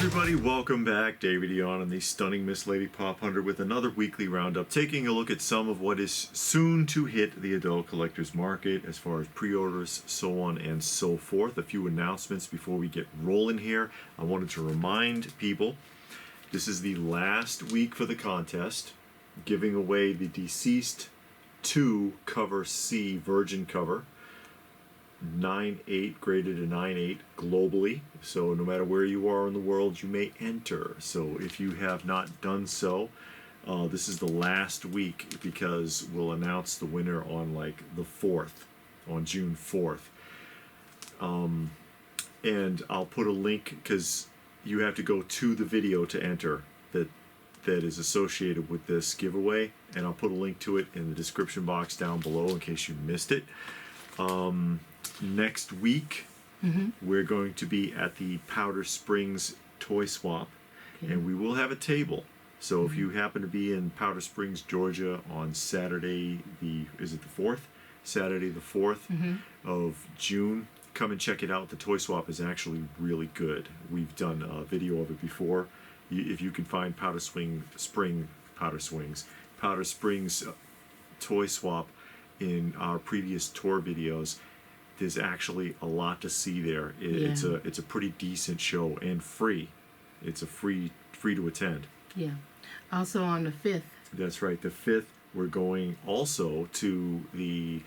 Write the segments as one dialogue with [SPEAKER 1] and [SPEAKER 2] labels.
[SPEAKER 1] everybody, welcome back. David Eon and the stunning Miss Lady Pop Hunter with another weekly roundup, taking a look at some of what is soon to hit the adult collector's market as far as pre-orders, so on and so forth. A few announcements before we get rolling here. I wanted to remind people, this is the last week for the contest, giving away the Deceased 2 cover C Virgin cover. 9.8 graded to 9.8 globally, so no matter where you are in the world you may enter. So if you have not done so, this is the last week, because we'll announce the winner on like the 4th, on June 4th. And I'll put a link, because you have to go to the video to enter that is associated with this giveaway, and I'll put a link to it in the description box down below in case you missed it. Next week, we're going to be at the Powder Springs Toy Swap, and we will have a table. So if you happen to be in Powder Springs, Georgia on Saturday, is it the 4th? Saturday the 4th of June, come and check it out. The Toy Swap is actually really good. We've done a video of it before. If you can find Powder Springs Toy Swap in our previous tour videos, there's actually a lot to see there. It's a pretty decent show and free. It's a free to attend. Yeah.
[SPEAKER 2] Also on the 5th.
[SPEAKER 1] That's right. The 5th, we're going also to the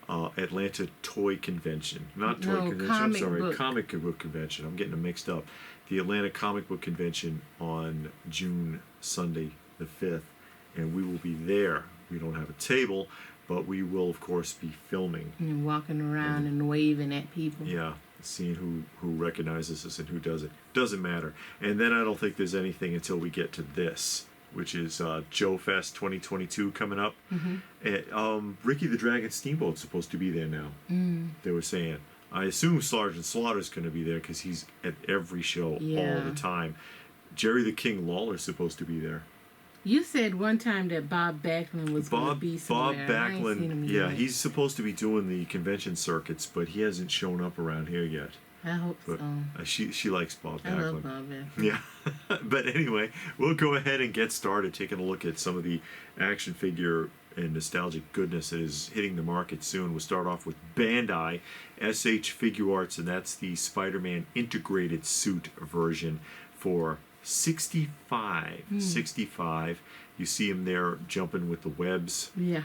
[SPEAKER 1] Atlanta Toy Convention. Not Toy Convention, I'm sorry, Comic Book Convention. I'm getting them mixed up. The Atlanta Comic Book Convention on Sunday the 5th, and we will be there. We don't have a table, but we will, of course, be filming.
[SPEAKER 2] And walking around and waving at people.
[SPEAKER 1] Yeah, seeing who recognizes us and who doesn't. Doesn't matter. And then I don't think there's anything until we get to this, which is Joe Fest 2022 coming up. And, Ricky the Dragon Steamboat's supposed to be there now. They were saying. I assume Sergeant Slaughter's going to be there because he's at every show all the time. Jerry the King Lawler's supposed to be there.
[SPEAKER 2] You said one time that Bob Backlund was going to be somewhere.
[SPEAKER 1] Bob Backlund, yeah, he's supposed to be doing the convention circuits, but he hasn't shown up around here yet.
[SPEAKER 2] I hope
[SPEAKER 1] but,
[SPEAKER 2] so.
[SPEAKER 1] She likes Bob Backlund.
[SPEAKER 2] I love Bob Backlund.
[SPEAKER 1] Yeah. But anyway, we'll go ahead and get started taking a look at some of the action figure and nostalgic goodness that is hitting the market soon. We'll start off with Bandai Sh Figuarts, and that's the Spider-Man integrated suit version for $65. You see him there jumping with the webs.
[SPEAKER 2] Yeah.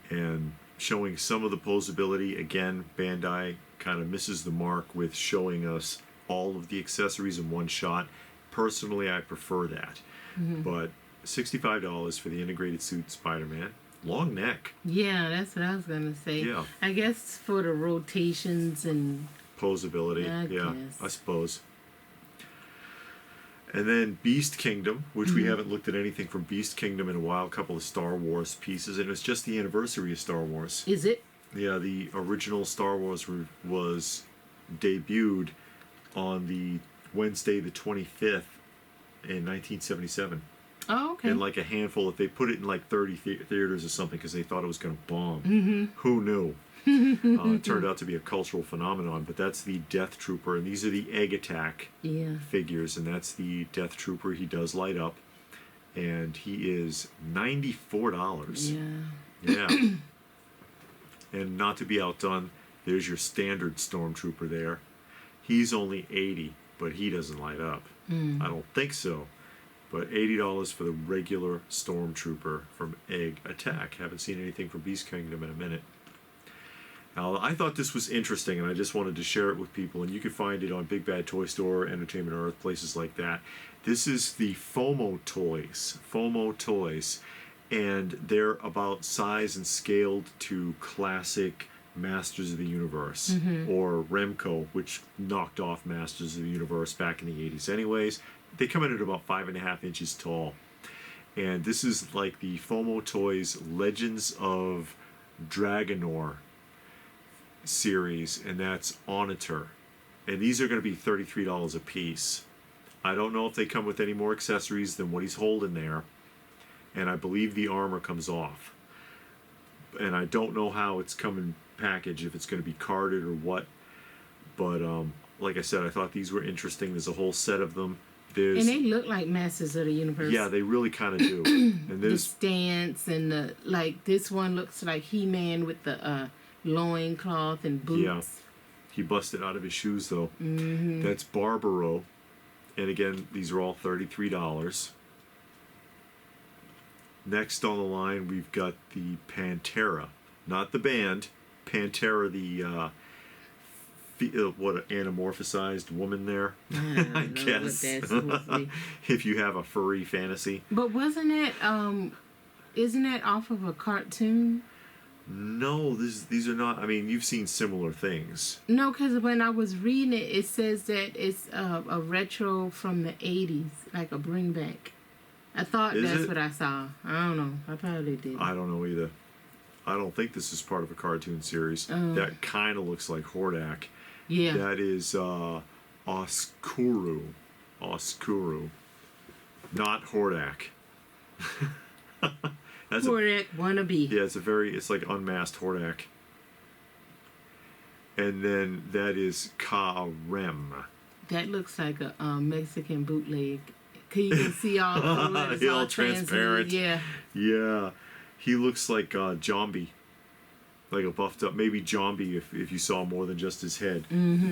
[SPEAKER 1] And showing some of the posability. Again, Bandai kind of misses the mark with showing us all of the accessories in one shot. Personally, I prefer that. But $65 for the integrated suit Spider-Man. Long neck.
[SPEAKER 2] Yeah, that's what I was going to say.
[SPEAKER 1] Yeah.
[SPEAKER 2] I guess for the rotations and
[SPEAKER 1] posability. I suppose. And then Beast Kingdom, which we haven't looked at anything from Beast Kingdom in a while. A couple of Star Wars pieces, and it's just the anniversary of Star Wars.
[SPEAKER 2] Is it?
[SPEAKER 1] Yeah, the original Star Wars was debuted on the Wednesday the 25th in 1977.
[SPEAKER 2] Oh, okay.
[SPEAKER 1] And like a handful, if they put it in like 30 theaters or something because they thought it was going to bomb. Who knew? It turned out to be a cultural phenomenon, but that's the Death Trooper, and these are the Egg Attack figures, and that's the Death Trooper. He does light up, and he is $94. Yeah. And not to be outdone, there's your standard Stormtrooper there. He's only $80, but he doesn't light up. I don't think so. But $80 for the regular Stormtrooper from Egg Attack. Haven't seen anything from Beast Kingdom in a minute. Now, I thought this was interesting, and I just wanted to share it with people, and you can find it on Big Bad Toy Store, Entertainment Earth, places like that. This is the FOMO toys, and they're about size and scaled to classic Masters of the Universe, or Remco, which knocked off Masters of the Universe back in the 80s anyways. They come in at about 5.5 inches tall. And this is like the FOMO Toys Legends of Dragonor series, and that's Onitor. And these are going to be $33 a piece. I don't know if they come with any more accessories than what he's holding there. And I believe the armor comes off. And I don't know how it's coming packaged, if it's going to be carded or what. But like I said, I thought these were interesting. There's a whole set of them.
[SPEAKER 2] And they look like Masters of the Universe.
[SPEAKER 1] Yeah, they really kind of do. And
[SPEAKER 2] the stance and this one looks like He-Man with the loincloth and boots.
[SPEAKER 1] Yeah, he busted out of his shoes though. Mm-hmm. That's Barbaro, and again, these are all $33. Next on the line, we've got the Pantera, not the band. Pantera, the what anamorphosized woman there, I guess. If you have a furry fantasy.
[SPEAKER 2] But wasn't it? Isn't that off of a cartoon?
[SPEAKER 1] No, these are not. I mean, you've seen similar things.
[SPEAKER 2] No, because when I was reading it, it says that it's a retro from the 80s, like a bring back. I thought that's what I saw. I don't know. I probably did.
[SPEAKER 1] I don't know either. I don't think this is part of a cartoon series. That kind of looks like Hordak.
[SPEAKER 2] Yeah.
[SPEAKER 1] That is Oskuru. Oskuru. Not Hordak. That's
[SPEAKER 2] Hordak wannabe.
[SPEAKER 1] Yeah, it's like unmasked Hordak. And then that is Ka-Rem.
[SPEAKER 2] That looks like a Mexican bootleg. You can see all through it. It's all
[SPEAKER 1] transparent.
[SPEAKER 2] Yeah.
[SPEAKER 1] Yeah. He looks like Jambi. Like a buffed up, maybe Jambi if you saw more than just his head. Mm-hmm.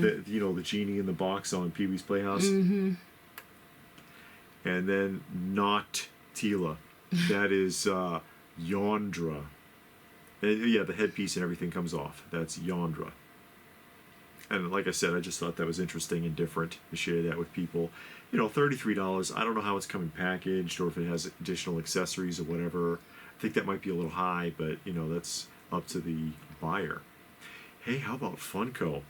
[SPEAKER 1] The genie in the box on Pee-wee's Playhouse. Mm-hmm. And then not Tila. That is Yondra. And yeah, the headpiece and everything comes off. That's Yondra. And like I said, I just thought that was interesting and different to share that with people. $33. I don't know how it's coming packaged or if it has additional accessories or whatever. I think that might be a little high, but that's up to the buyer. Hey, how about Funko?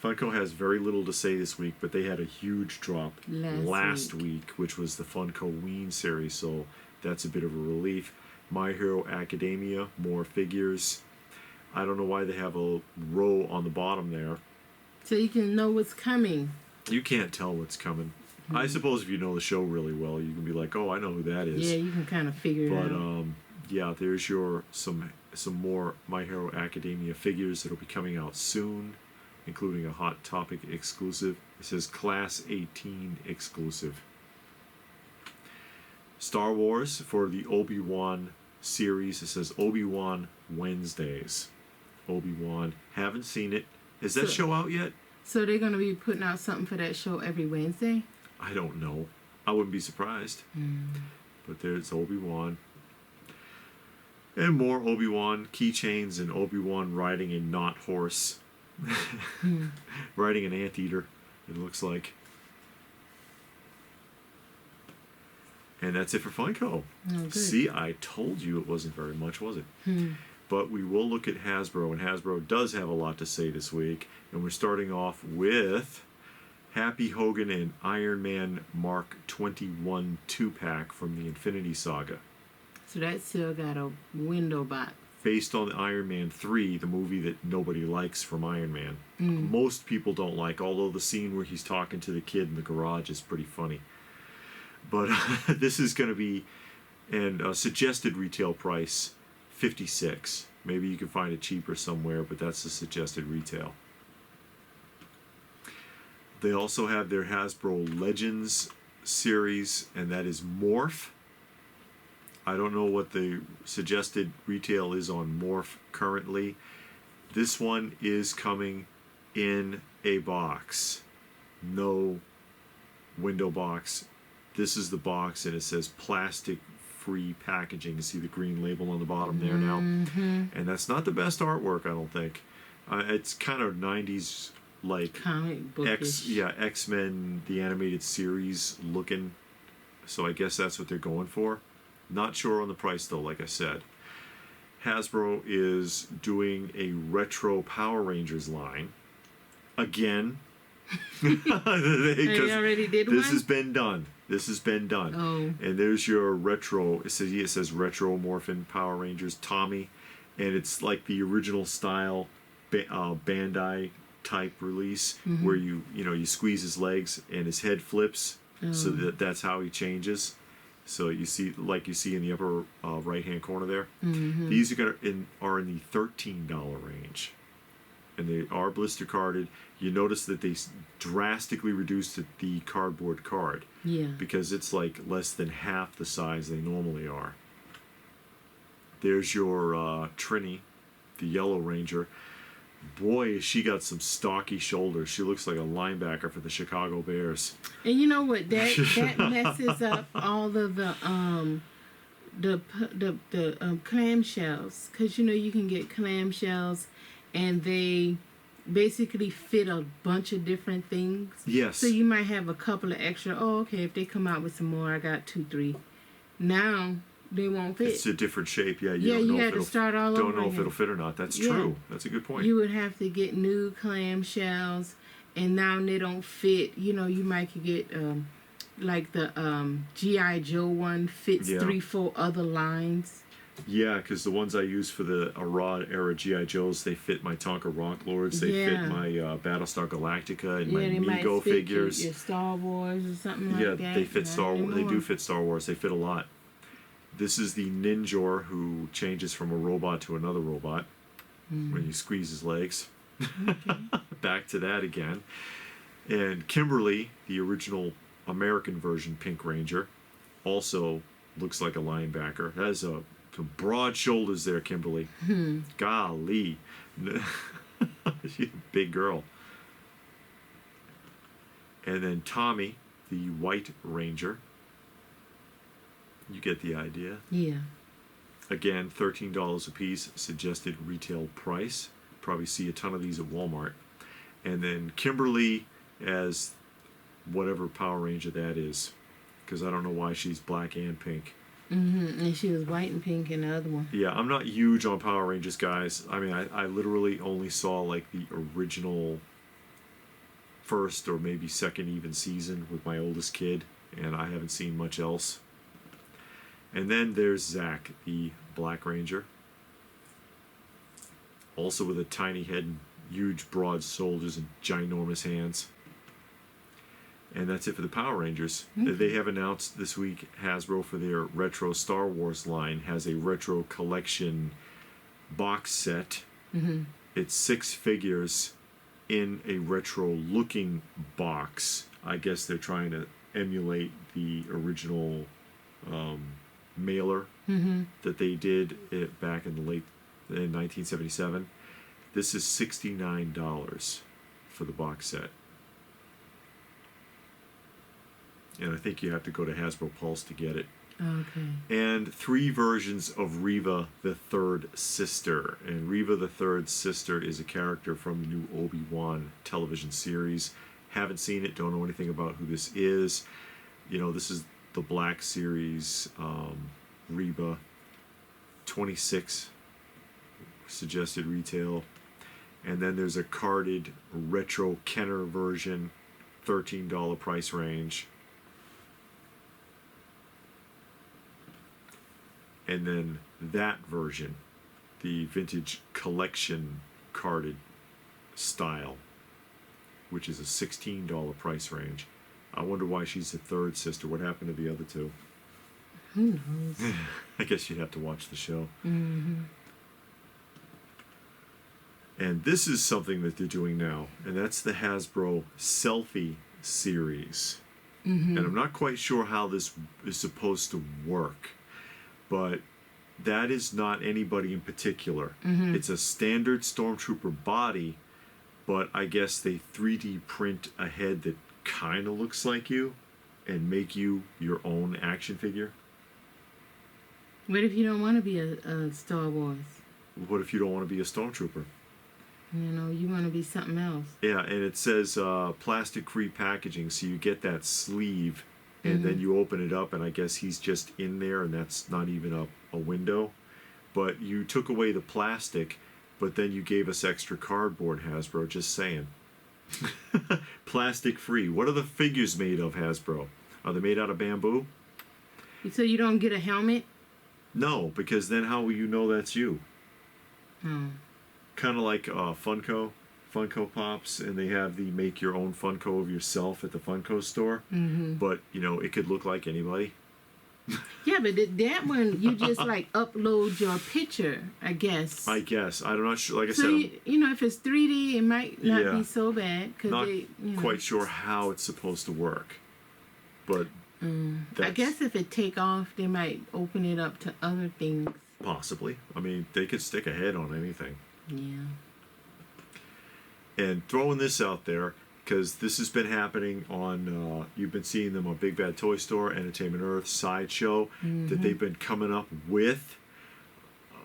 [SPEAKER 1] Funko has very little to say this week, but they had a huge drop last week, which was the Funko Ween series, so that's a bit of a relief. My Hero Academia, more figures. I don't know why they have a row on the bottom there.
[SPEAKER 2] So you can know what's coming.
[SPEAKER 1] You can't tell what's coming. I suppose if you know the show really well, you can be like, oh, I know who that is.
[SPEAKER 2] Yeah, you can kind of figure it out.
[SPEAKER 1] But yeah, there's some more My Hero Academia figures that'll be coming out soon, including a Hot Topic exclusive. It says Class 18 exclusive. Star Wars for the Obi-Wan series. It says Obi-Wan Wednesdays. Obi-Wan. Haven't seen it. Is that show out yet?
[SPEAKER 2] So they're going to be putting out something for that show every Wednesday?
[SPEAKER 1] I don't know. I wouldn't be surprised. But there's Obi-Wan. And more Obi-Wan keychains and Obi-Wan riding a not horse. Riding an anteater, it looks like. And that's it for Funko.
[SPEAKER 2] Oh,
[SPEAKER 1] see, I told you it wasn't very much, was it? But we will look at Hasbro, and Hasbro does have a lot to say this week. And we're starting off with Happy Hogan and Iron Man Mark 21 2-pack from the Infinity Saga.
[SPEAKER 2] So that still got a window box.
[SPEAKER 1] Based on the Iron Man 3, the movie that nobody likes from Iron Man. Most people don't like, although the scene where he's talking to the kid in the garage is pretty funny. But this is going to be, and suggested retail price, $56. Maybe you can find it cheaper somewhere, but that's the suggested retail. They also have their Hasbro Legends series, and that is Morph. I don't know what the suggested retail is on Morph currently. This one is coming in a box. No window box. This is the box, and it says plastic-free packaging. You see the green label on the bottom there now? And that's not the best artwork, I don't think. It's kind of 90s, like
[SPEAKER 2] comic bookish.
[SPEAKER 1] X-Men, the animated series looking. So I guess that's what they're going for. Not sure on the price, though, like I said. Hasbro is doing a retro Power Rangers line. Again.
[SPEAKER 2] They already did
[SPEAKER 1] this
[SPEAKER 2] one?
[SPEAKER 1] has been done. This has been done.
[SPEAKER 2] Oh.
[SPEAKER 1] And there's your retro. It says Retro Morphin Power Rangers Tommy. And it's like the original style Bandai type release where you squeeze his legs and his head flips. So that's how he changes. So you see in the upper right hand corner there. These are in the $13 range. and they are blister carded. You notice that they drastically reduced the cardboard card.
[SPEAKER 2] Yeah.
[SPEAKER 1] Because it's like less than half the size they normally are. There's your Trini, the Yellow Ranger. Boy, she got some stocky shoulders. She looks like a linebacker for the Chicago Bears.
[SPEAKER 2] And you know what? That messes up all of the clamshells, because you know you can get clamshells, and they basically fit a bunch of different things.
[SPEAKER 1] Yes.
[SPEAKER 2] So you might have a couple of extra. Oh, okay. If they come out with some more, I got 2, 3. Now they won't fit.
[SPEAKER 1] It's a different shape. Yeah,
[SPEAKER 2] you had to start all over.
[SPEAKER 1] Don't know if it'll fit or not. That's true. That's a good point.
[SPEAKER 2] You would have to get new clamshells, and now they don't fit. You know, you might could get like the G.I. Joe one fits 3, 4 other lines.
[SPEAKER 1] Yeah, because the ones I use for the Arad era G.I. Joes, they fit my Tonka Rock Lords, they fit my Battlestar Galactica and my Mego figures.
[SPEAKER 2] Your Star Wars or something like that.
[SPEAKER 1] Yeah, they fit Star Wars. They do fit Star Wars. They fit a lot. This is the Ninjor who changes from a robot to another robot when you squeeze his legs.
[SPEAKER 2] Okay.
[SPEAKER 1] Back to that again. And Kimberly, the original American version Pink Ranger, also looks like a linebacker. Has some broad shoulders there, Kimberly. Golly. She's a big girl. And then Tommy, the White Ranger. You get the idea.
[SPEAKER 2] Yeah.
[SPEAKER 1] Again, $13 a piece, suggested retail price. Probably see a ton of these at Walmart. And then Kimberly as whatever Power Ranger that is, because I don't know why she's black and pink.
[SPEAKER 2] And she was white and pink in the other one.
[SPEAKER 1] Yeah, I'm not huge on Power Rangers, guys. I mean, I literally only saw like the original first or maybe second even season with my oldest kid, and I haven't seen much else. And then there's Zach, the Black Ranger. Also with a tiny head and huge broad shoulders and ginormous hands. And that's it for the Power Rangers. They have announced this week Hasbro, for their retro Star Wars line, has a retro collection box set. It's 6 figures in a retro looking box. I guess they're trying to emulate the original mailer that they did back in 1977. This is $69 for the box set. And I think you have to go to Hasbro Pulse to get it.
[SPEAKER 2] Okay.
[SPEAKER 1] And 3 versions of Reva the Third Sister. And Reva the Third Sister is a character from the new Obi-Wan television series. Haven't seen it, don't know anything about who this is. You know, this is the Black Series, Reba, 26 suggested retail. And then there's a carded retro Kenner version, $13 price range. And then that version, the vintage collection carded style, which is a $16 price range. I wonder why she's the third sister. What happened to the other 2?
[SPEAKER 2] Who knows?
[SPEAKER 1] I guess you'd have to watch the show. And this is something that they're doing now, and that's the Hasbro Selfie series. And I'm not quite sure how this is supposed to work, but that is not anybody in particular. It's a standard Stormtrooper body, but I guess they 3D print a head that kind of looks like you and make you your own action figure.
[SPEAKER 2] What if you don't want to be a Star Wars?
[SPEAKER 1] What if you don't want to be a Stormtrooper?
[SPEAKER 2] You know, you want to be something else.
[SPEAKER 1] Yeah, and it says plastic-free packaging, so you get that sleeve, and then you open it up, and I guess he's just in there, and that's not even a window. But you took away the plastic, but then you gave us extra cardboard, Hasbro, just saying. Plastic-free. What are the figures made of, Hasbro? Are they made out of bamboo?
[SPEAKER 2] So you don't get a helmet?
[SPEAKER 1] No, because then how will you know that's you?
[SPEAKER 2] Oh.
[SPEAKER 1] Kind of like Funko Pops, and they have the make your own Funko of yourself at the Funko store. But, you know, it could look like anybody.
[SPEAKER 2] Yeah, but that one, you just like upload your picture, I guess.
[SPEAKER 1] I'm not sure. Like I
[SPEAKER 2] so
[SPEAKER 1] said,
[SPEAKER 2] you know, if it's 3D, it might not
[SPEAKER 1] Yeah.
[SPEAKER 2] be so bad. Cause
[SPEAKER 1] not
[SPEAKER 2] they, you know.
[SPEAKER 1] quite sure how it's supposed to work. But
[SPEAKER 2] I guess if it take off, they might open it up to other things.
[SPEAKER 1] possibly. I mean, they could stick a head on anything.
[SPEAKER 2] Yeah.
[SPEAKER 1] And throwing this out there, because this has been happening on, you've been seeing them on Big Bad Toy Store, Entertainment Earth, Sideshow, that they've been coming up with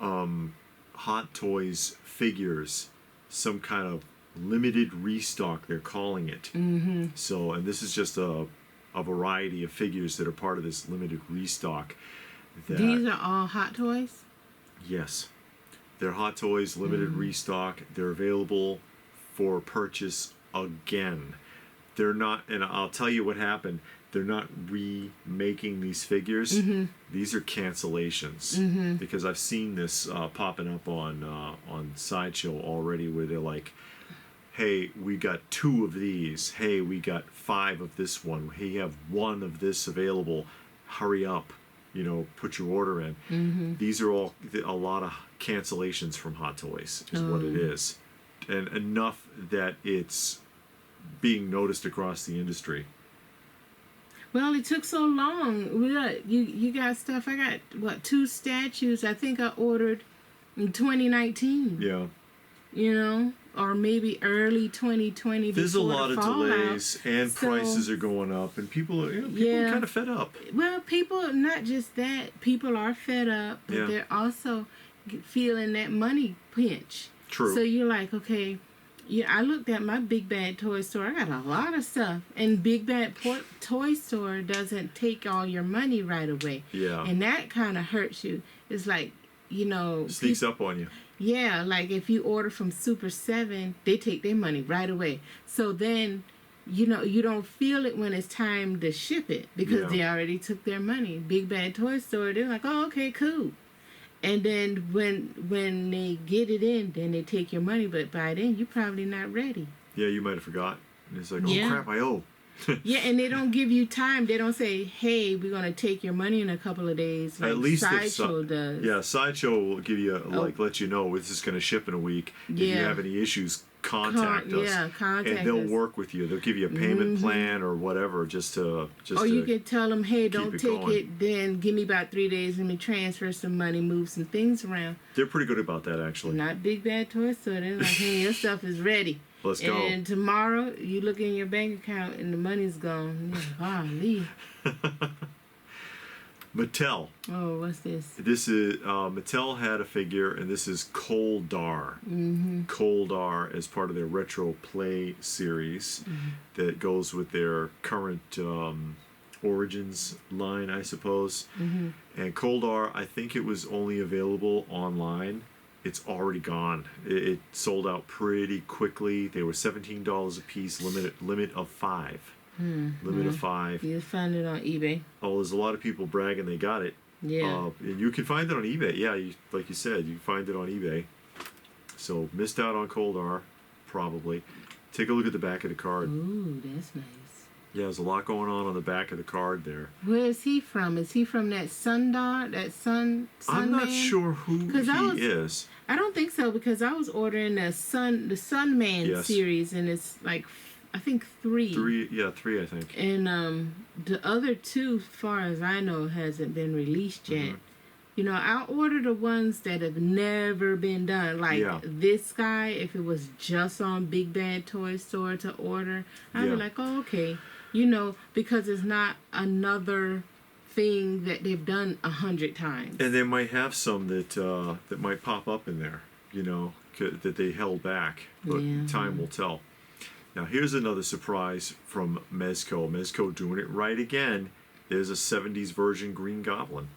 [SPEAKER 1] Hot Toys figures, some kind of limited restock, they're calling it. So, and this is just a variety of figures that are part of this limited restock.
[SPEAKER 2] These are all Hot Toys?
[SPEAKER 1] Yes. They're Hot Toys, limited restock. They're available for purchase again. They're not, and I'll tell you what happened. They're not remaking these figures. These are cancellations. Because I've seen this popping up on Sideshow already, where they're like, hey, we got 2 of these. Hey, we got 5 of this one. Hey, you have 1 of this available. Hurry up. You know, put your order in. These are all a lot of cancellations from Hot Toys is what it is. And enough that it's being noticed across the industry.
[SPEAKER 2] Well, it took so long. You got stuff. I got, what, 2 statues I think I ordered in 2019.
[SPEAKER 1] Yeah.
[SPEAKER 2] You know? Or maybe early 2020.
[SPEAKER 1] There's a lot
[SPEAKER 2] the
[SPEAKER 1] of delays, and
[SPEAKER 2] so,
[SPEAKER 1] prices are going up, and people are kind of fed up.
[SPEAKER 2] Well, people, not just that, people are fed up, but they're also feeling that money pinch.
[SPEAKER 1] True.
[SPEAKER 2] So you're like, okay, I looked at my Big Bad Toy Store. I got a lot of stuff, and Big Bad Toy Store doesn't take all your money right away.
[SPEAKER 1] Yeah.
[SPEAKER 2] And that kind of hurts you. It's like, you know,
[SPEAKER 1] Sneaks up on you.
[SPEAKER 2] Yeah, like if you order from Super 7, they take their money right away. So then, you know, you don't feel it when it's time to ship it because they already took their money. Big Bad Toy Store, they're like, oh, okay, cool. And then when they get it in, then they take your money. But by then, you're probably not ready.
[SPEAKER 1] Yeah, you might have forgot. And it's like, oh, crap, I owe.
[SPEAKER 2] Yeah, and they don't give you time. They don't say, hey, we're going to take your money in a couple of days like
[SPEAKER 1] At least
[SPEAKER 2] Sideshow does.
[SPEAKER 1] Yeah, Sideshow will give you, let you know this is going to ship in a week. If you have any issues, contact us.
[SPEAKER 2] Yeah, contact
[SPEAKER 1] and they'll
[SPEAKER 2] us.
[SPEAKER 1] work with you. They'll give you a payment plan or whatever just to
[SPEAKER 2] Or you can tell them, hey, don't
[SPEAKER 1] it
[SPEAKER 2] take
[SPEAKER 1] going.
[SPEAKER 2] it, then give me about 3 days, let me transfer some money, move some things around.
[SPEAKER 1] They're pretty good about that, actually.
[SPEAKER 2] Not Big Bad Toy Store. They're like, hey, your stuff is ready.
[SPEAKER 1] Let's go.
[SPEAKER 2] And tomorrow, you look in your bank account and the money's gone. Golly.
[SPEAKER 1] Mattel.
[SPEAKER 2] Oh, what's this?
[SPEAKER 1] This is Mattel had a figure, and this is Coldar. Coldar as part of their Retro Play series that goes with their current Origins line, I suppose. And Coldar, I think it was only available online. It's already gone. It sold out pretty quickly. They were $17 a piece, limit of 5. Limit of 5.
[SPEAKER 2] You find it on eBay.
[SPEAKER 1] Oh, there's a lot of people bragging they got it.
[SPEAKER 2] Yeah.
[SPEAKER 1] And you can find it on eBay. Yeah, like you said, you can find it on eBay. So missed out on Coldar, probably. Take a look at the back of the card.
[SPEAKER 2] Ooh, that's nice.
[SPEAKER 1] Yeah, there's a lot going on the back of the card there.
[SPEAKER 2] Where is he from? Is he from that Sundar? That Sun
[SPEAKER 1] I'm not
[SPEAKER 2] Man?
[SPEAKER 1] sure who he is.
[SPEAKER 2] I don't think so because I was ordering the Sun Man series and it's like I think 3.
[SPEAKER 1] 3 I think.
[SPEAKER 2] And the other 2, as far as I know, hasn't been released yet. You know, I order the ones that have never been done. Like this guy, if it was just on Big Bad Toy Store to order, I'd be like, oh, okay. You know, because it's not another thing that they've done 100 times.
[SPEAKER 1] And they might have some that might pop up in there, you know, that they held back. But time will tell. Now, here's another surprise from Mezco. Mezco doing it right again. There's a 70s version Green Goblin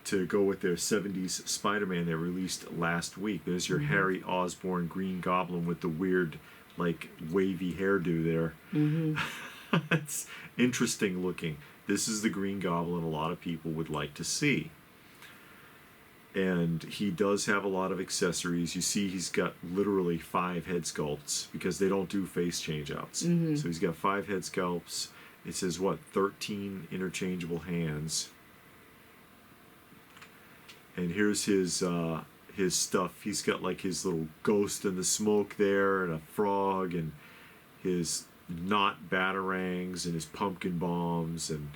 [SPEAKER 1] to go with their 70s Spider-Man they released last week. There's your Harry Osborn Green Goblin with the weird, like, wavy hairdo there. It's interesting looking. This is the Green Goblin a lot of people would like to see. And he does have a lot of accessories. You see he's got literally 5 head sculpts because they don't do face change-outs. So he's got 5 head sculpts. It says, 13 interchangeable hands. And here's his stuff. He's got like his little ghost in the smoke there, and a frog, and his knot batarangs, and his pumpkin bombs, and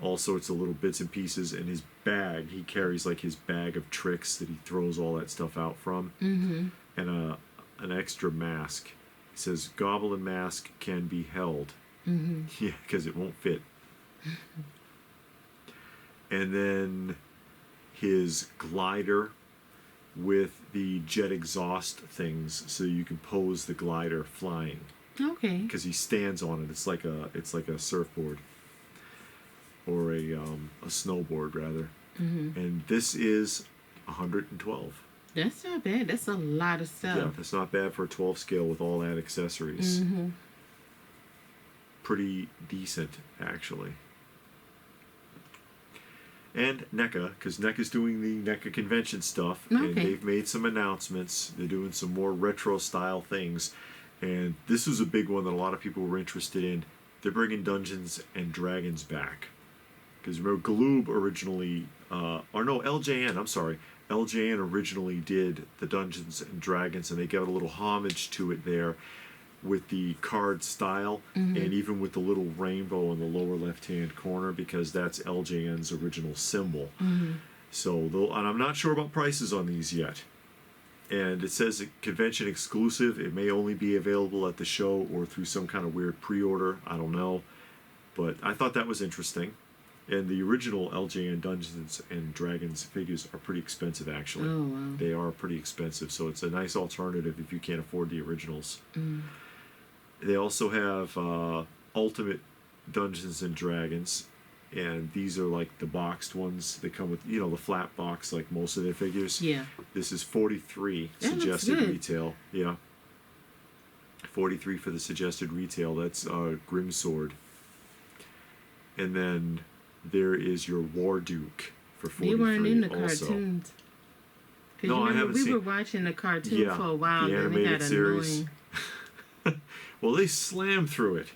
[SPEAKER 1] all sorts of little bits and pieces. And his bag, he carries like his bag of tricks that he throws all that stuff out from. And an extra mask. He says, Goblin mask can be held. Yeah, because it won't fit. And then his glider with the jet exhaust things, so you can pose the glider flying.
[SPEAKER 2] Okay.
[SPEAKER 1] Because he stands on it. It's like a surfboard, or a snowboard rather. And this is 112.
[SPEAKER 2] That's not bad. That's a lot of stuff.
[SPEAKER 1] Yeah, that's not bad for a 12 scale with all that accessories. Pretty decent, actually. And Neca, because Neca's doing the Neca convention stuff, and they've made some announcemements. They're doing some more retro style things, and this was a big one that a lot of people were interested in. They're bringing Dungeons and Dragons back, because remember Galoob originally, LJN. I'm sorry, LJN originally did the Dungeons and Dragons, and they got a little homage to it there, with the card style, and even with the little rainbow in the lower left-hand corner, because that's LJN's original symbol. So, and I'm not sure about prices on these yet. And it says convention exclusive. It may only be available at the show or through some kind of weird pre-order. I don't know. But I thought that was interesting. And the original LJN Dungeons and Dragons figures are pretty expensive, actually.
[SPEAKER 2] Oh, wow.
[SPEAKER 1] They are pretty expensive, so it's a nice alternative if you can't afford the originals. They also have Ultimate Dungeons and Dragons, and these are like the boxed ones. They come with, the flat box like most of their figures.
[SPEAKER 2] Yeah.
[SPEAKER 1] This is $43 suggested retail. Yeah. $43 for the suggested retail. That's Grimsword. And then there is your War Duke for $43.
[SPEAKER 2] They weren't in the
[SPEAKER 1] also.
[SPEAKER 2] Cartoons.
[SPEAKER 1] No, I haven't seen.
[SPEAKER 2] We were watching the cartoon for a while,
[SPEAKER 1] the
[SPEAKER 2] and
[SPEAKER 1] animated
[SPEAKER 2] it got
[SPEAKER 1] series.
[SPEAKER 2] annoying.
[SPEAKER 1] Well, they slammed through it.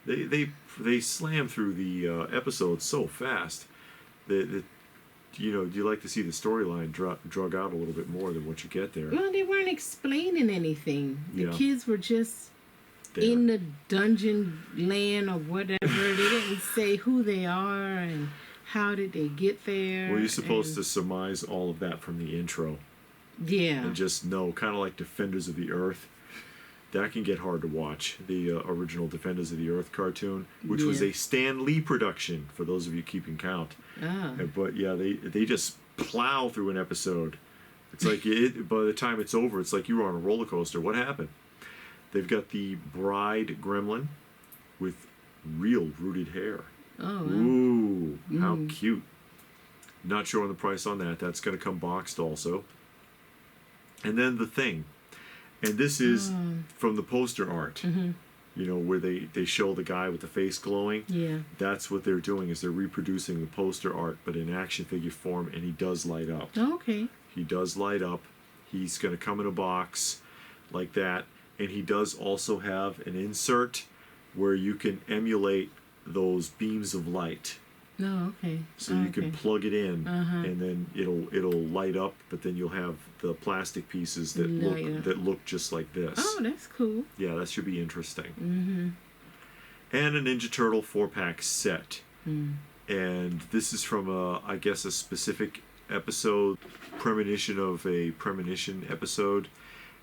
[SPEAKER 1] They slammed through the episodes so fast that you like to see the storyline drug out a little bit more than what you get there.
[SPEAKER 2] Well, they weren't explaining anything. The kids were just
[SPEAKER 1] there.
[SPEAKER 2] In the dungeon land or whatever. They didn't say who they are and how did they get there.
[SPEAKER 1] Well, you're supposed to surmise all of that from the intro.
[SPEAKER 2] Yeah.
[SPEAKER 1] And just know, kind of like Defenders of the Earth. That can get hard to watch. The original Defenders of the Earth cartoon, which was a Stan Lee production, for those of you keeping count. But yeah, they just plow through an episode. It's like by the time it's over, it's like you were on a roller coaster. What happened? They've got the Bride Gremlin with real rooted hair.
[SPEAKER 2] Oh, wow.
[SPEAKER 1] Ooh, how cute. Not sure on the price on that. That's going to come boxed also. And then the Thing. And this is from the poster art, where they show the guy with the face glowing.
[SPEAKER 2] Yeah.
[SPEAKER 1] That's what they're doing, is they're reproducing the poster art, but in action figure form, and he does light up.
[SPEAKER 2] Okay.
[SPEAKER 1] He does light up. He's going to come in a box like that. And he does also have an insert where you can emulate those beams of light.
[SPEAKER 2] No, okay.
[SPEAKER 1] So you can plug it in, and then it'll light up, but then you'll have the plastic pieces that look just like this.
[SPEAKER 2] Oh, that's cool.
[SPEAKER 1] Yeah, that should be interesting. And a Ninja Turtle 4-pack set. And this is from I guess a specific episode, premonition of a premonition episode.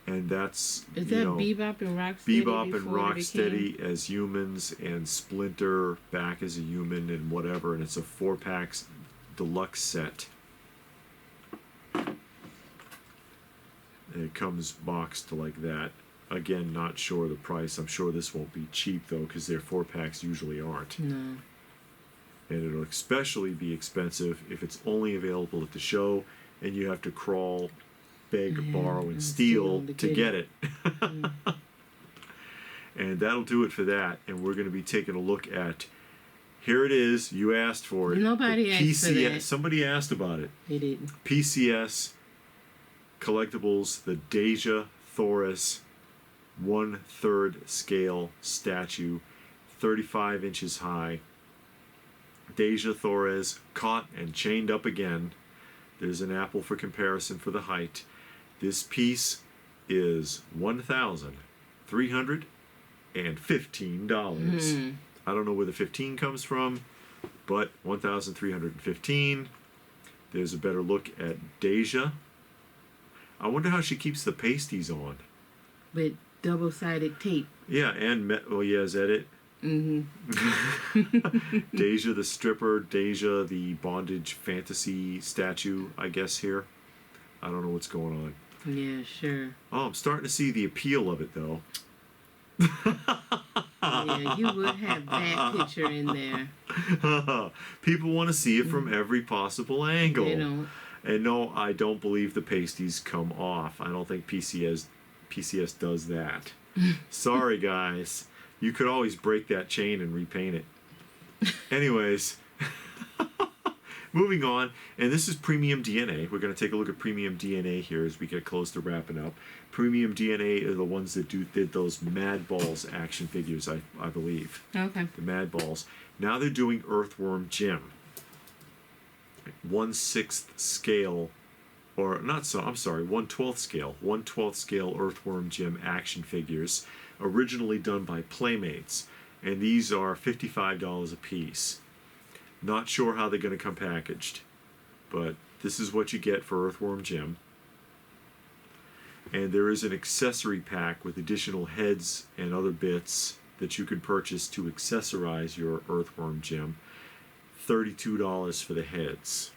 [SPEAKER 1] And that's
[SPEAKER 2] is that Bebop and Rocksteady?
[SPEAKER 1] Bebop and Rocksteady as humans, and Splinter back as a human, and whatever. And it's a 4-pack deluxe set. And it comes boxed like that. Again, not sure the price. I'm sure this won't be cheap though, because their 4-packs usually aren't.
[SPEAKER 2] No.
[SPEAKER 1] And it'll especially be expensive if it's only available at the show, and you have to crawl, beg, borrow, and steal to get it. And that'll do it for that. And we're going to be taking a look at, here it is, you asked for it.
[SPEAKER 2] Nobody asked for that.
[SPEAKER 1] Somebody asked about it.
[SPEAKER 2] They didn't.
[SPEAKER 1] PCS Collectibles, the Deja Thoris 1/3 scale statue, 35 inches high. Deja Thoris caught and chained up again. There's an apple for comparison for the height. This piece is $1,315. I don't know where the 15 comes from, but $1,315. There's a better look at Deja. I wonder how she keeps the pasties on.
[SPEAKER 2] With double-sided tape.
[SPEAKER 1] Yeah, and is that it? Deja the stripper, Deja the bondage fantasy statue, I guess here. I don't know what's going on.
[SPEAKER 2] Yeah, sure.
[SPEAKER 1] Oh, I'm starting to see the appeal of it, though.
[SPEAKER 2] Yeah, you would have that picture in there.
[SPEAKER 1] People want to see it from every possible angle.
[SPEAKER 2] They don't.
[SPEAKER 1] And no, I don't believe the pasties come off. I don't think PCS does that. Sorry, guys. You could always break that chain and repaint it. Anyways, moving on. And this is Premium DNA. We're going to take a look at Premium DNA here as we get close to wrapping up. Premium DNA are the ones that did those Mad Balls action figures, I believe.
[SPEAKER 2] Okay.
[SPEAKER 1] The Mad Balls. Now they're doing Earthworm Jim. 1/6 scale, or not so, I'm sorry, 1/12 scale. 1/12 scale Earthworm Jim action figures, originally done by Playmates. And these are $55 a piece. Not sure how they're going to come packaged, but this is what you get for Earthworm Jim. And there is an accessory pack with additional heads and other bits that you can purchase to accessorize your Earthworm Jim. $32 for the heads.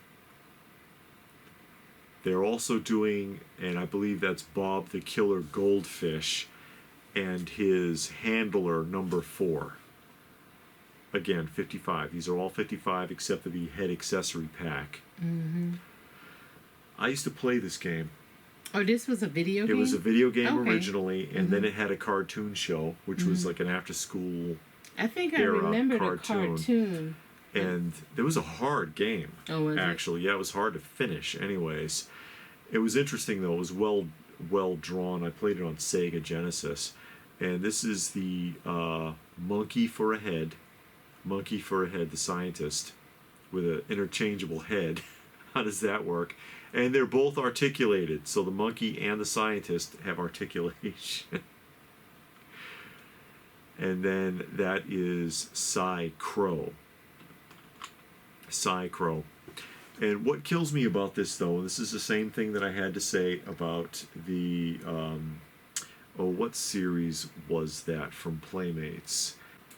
[SPEAKER 1] They're also doing, and I believe that's Bob the Killer Goldfish and his handler number 4. Again, 55. These are all 55 except for the head accessory pack. I used to play this game.
[SPEAKER 2] Oh, this was a video game?
[SPEAKER 1] It was a video game originally, and then it had a cartoon show, which was like an after-school
[SPEAKER 2] I think I remember the cartoon.
[SPEAKER 1] And there was a hard game.
[SPEAKER 2] Oh, was
[SPEAKER 1] actually. Yeah, it was hard to finish. Anyways, it was interesting though. It was well drawn. I played it on Sega Genesis, and this is the monkey for a head. Monkey for a head, the scientist, with an interchangeable head. How does that work? And they're both articulated, so the monkey and the scientist have articulation. And then that is Crow. Crow. And what kills me about this, though, and this is the same thing that I had to say about the, what series was that from Playmates?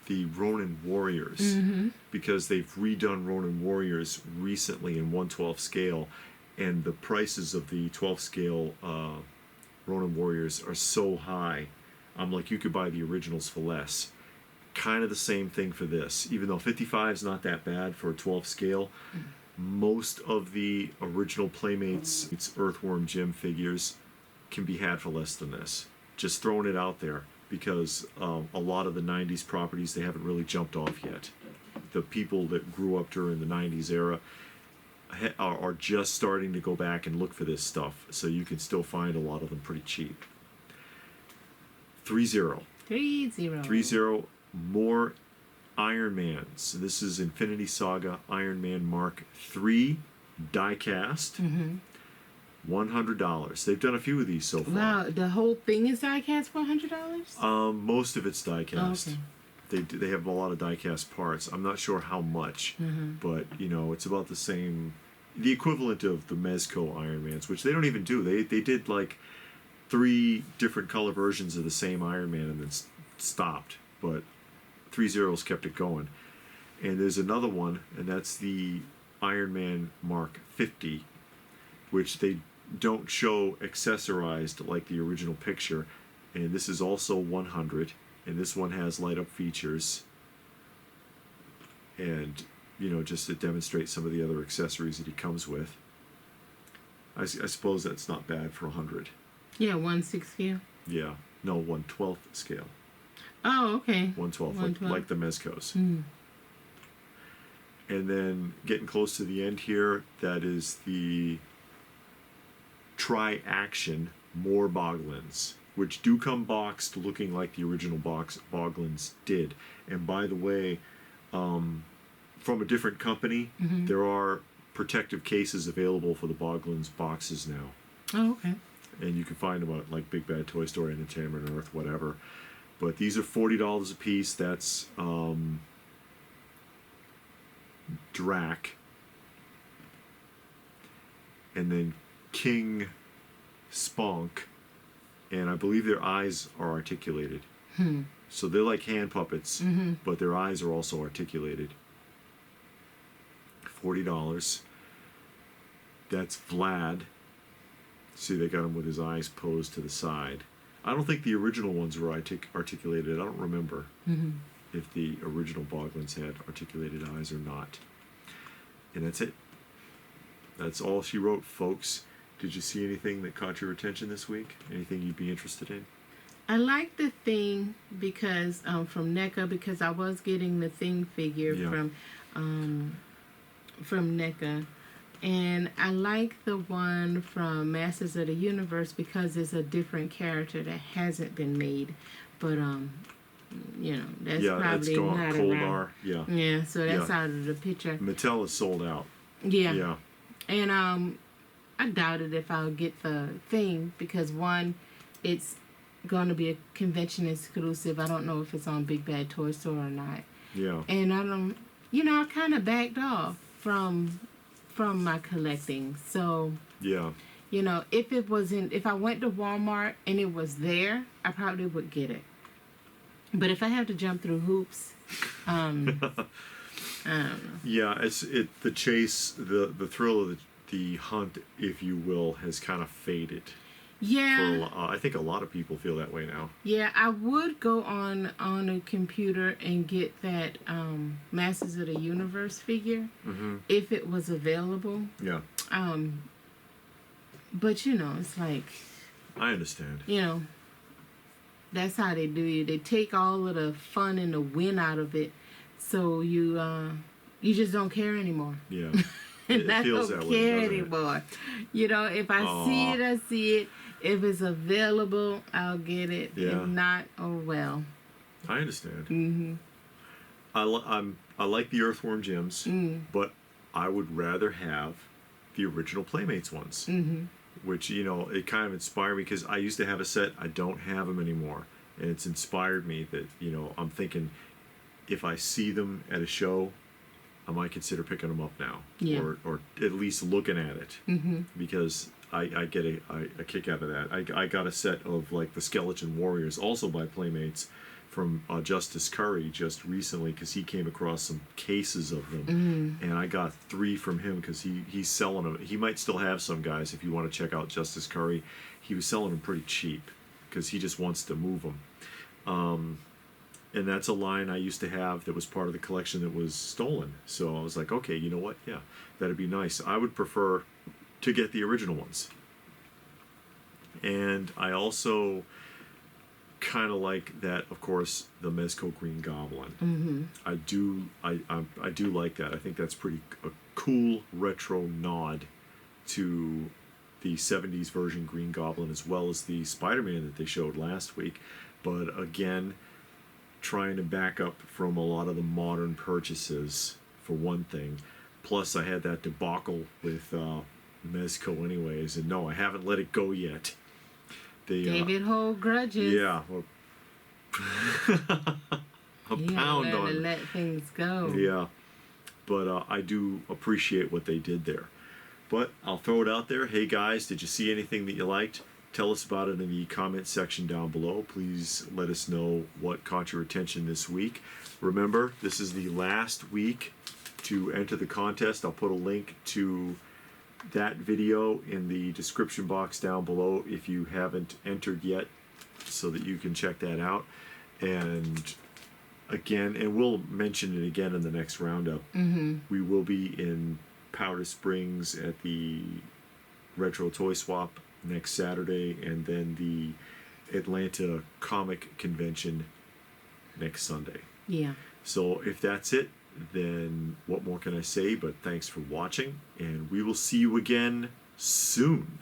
[SPEAKER 1] The Ronin Warriors. Because they've redone Ronin Warriors recently in 1/12 scale, and the prices of the 12 scale Ronin Warriors are so high. I'm like, you could buy the originals for less. Kind of the same thing for this. Even though 55 is not that bad for a 12 scale, most of the original Playmates, it's Earthworm Jim figures, can be had for less than this. Just throwing it out there, because a lot of the 90s properties, they haven't really jumped off yet. The people that grew up during the 90s era are just starting to go back and look for this stuff, so you can still find a lot of them pretty cheap. 3-0. 3-0. More Iron Mans. This is Infinity Saga Iron Man Mark III die-cast. $100. They've done a few of these so far.
[SPEAKER 2] Wow, the whole thing is die-cast for $100?
[SPEAKER 1] Most of it's die-cast.
[SPEAKER 2] Oh, okay.
[SPEAKER 1] They have a lot of die-cast parts. I'm not sure how much, but you know, it's about the same, the equivalent of the Mezco Iron Mans, which they don't even do. They did like 3 different color versions of the same Iron Man and then stopped, but 3-0's kept it going. And there's another one, and that's the Iron Man Mark 50, which they don't show accessorized like the original picture. And this is also 100, and this one has light up features, and you know, just to demonstrate some of the other accessories that he comes with. I suppose that's not bad for 100.
[SPEAKER 2] Yeah, 1/6 scale.
[SPEAKER 1] Yeah, no, 1/12 scale.
[SPEAKER 2] Oh, okay.
[SPEAKER 1] 1/12, like the Mezcos. And then getting close to the end here, that is the Tri-Action More Boglins, which do come boxed looking like the original Boglins did. And by the way, from a different company, there are protective cases available for the Boglin's boxes now.
[SPEAKER 2] Oh, okay.
[SPEAKER 1] And you can find them at like Big Bad Toy Store, Entertainment Earth, whatever. But these are $40 a piece. That's Drac. And then King Spunk. And I believe their eyes are articulated. So they're like hand puppets, but their eyes are also articulated. $40. That's Vlad. See, they got him with his eyes posed to the side. I don't think the original ones were articulated. I don't remember if the original Boglins had articulated eyes or not. And that's it. That's all she wrote, folks. Did you see anything that caught your attention this week? Anything you'd be interested in?
[SPEAKER 2] I like the Thing because from Neca, because I was getting the Thing figure from Neca. And I like the one from Masters of the Universe because it's a different character that hasn't been made. But, you know, that's probably not around. Yeah, so that's out of the picture.
[SPEAKER 1] Mattel is sold out.
[SPEAKER 2] Yeah. And I doubted if I'll get the Thing because, one, it's going to be a convention exclusive. I don't know if it's on Big Bad Toy Store or not.
[SPEAKER 1] Yeah.
[SPEAKER 2] And I kind of backed off from my collecting. So, if I went to Walmart and it was there, I probably would get it. But if I have to jump through hoops, I don't know.
[SPEAKER 1] Yeah, the chase, the thrill of the hunt, if you will, has kind of faded.
[SPEAKER 2] Yeah.
[SPEAKER 1] I think a lot of people feel that way now.
[SPEAKER 2] Yeah, I would go on a computer and get that Masters of the Universe figure if it was available.
[SPEAKER 1] Yeah.
[SPEAKER 2] But it's like,
[SPEAKER 1] I understand.
[SPEAKER 2] That's how they do you. They take all of the fun and the win out of it, so you just don't care anymore.
[SPEAKER 1] Yeah.
[SPEAKER 2] And I don't care anymore. If I see it, I see it. If it's available, I'll get it.
[SPEAKER 1] Yeah.
[SPEAKER 2] If not, oh well.
[SPEAKER 1] I understand. I like the Earthworm gems, but I would rather have the original Playmates ones, which it kind of inspired me because I used to have a set. I don't have them anymore, and it's inspired me that I'm thinking if I see them at a show, I might consider picking them up now, or at least looking at it, because I get a kick out of that. I got a set of like the Skeleton Warriors, also by Playmates, from Justice Curry just recently because he came across some cases of them, and I got 3 from him because he's selling them. He might still have some, guys, if you want to check out Justice Curry. He was selling them pretty cheap because he just wants to move them. And that's a line I used to have that was part of the collection that was stolen. So I was like, okay, you know what? Yeah, that'd be nice. I would prefer to get the original ones. And I also kind of like that, of course, the Mezco Green Goblin. I do like that. I think that's a cool retro nod to the 70s version Green Goblin, as well as the Spider-Man that they showed last week. But again, trying to back up from a lot of the modern purchases, for one thing. Plus, I had that debacle with Mezco anyways, and no, I haven't let it go yet.
[SPEAKER 2] David hold grudges.
[SPEAKER 1] Yeah. Pound on
[SPEAKER 2] to let things go.
[SPEAKER 1] Yeah. But I do appreciate what they did there. But I'll throw it out there. Hey guys, did you see anything that you liked? Tell us about it in the comment section down below. Please let us know what caught your attention this week. Remember, this is the last week to enter the contest. I'll put a link to that video in the description box down below if you haven't entered yet, so that you can check that out. And again, and we'll mention it again in the next roundup, we will be in Powder Springs at the Retro Toy Swap next Saturday, and then the Atlanta Comic Convention next Sunday.
[SPEAKER 2] Yeah.
[SPEAKER 1] So if that's it, then what more can I say but thanks for watching, and we will see you again soon.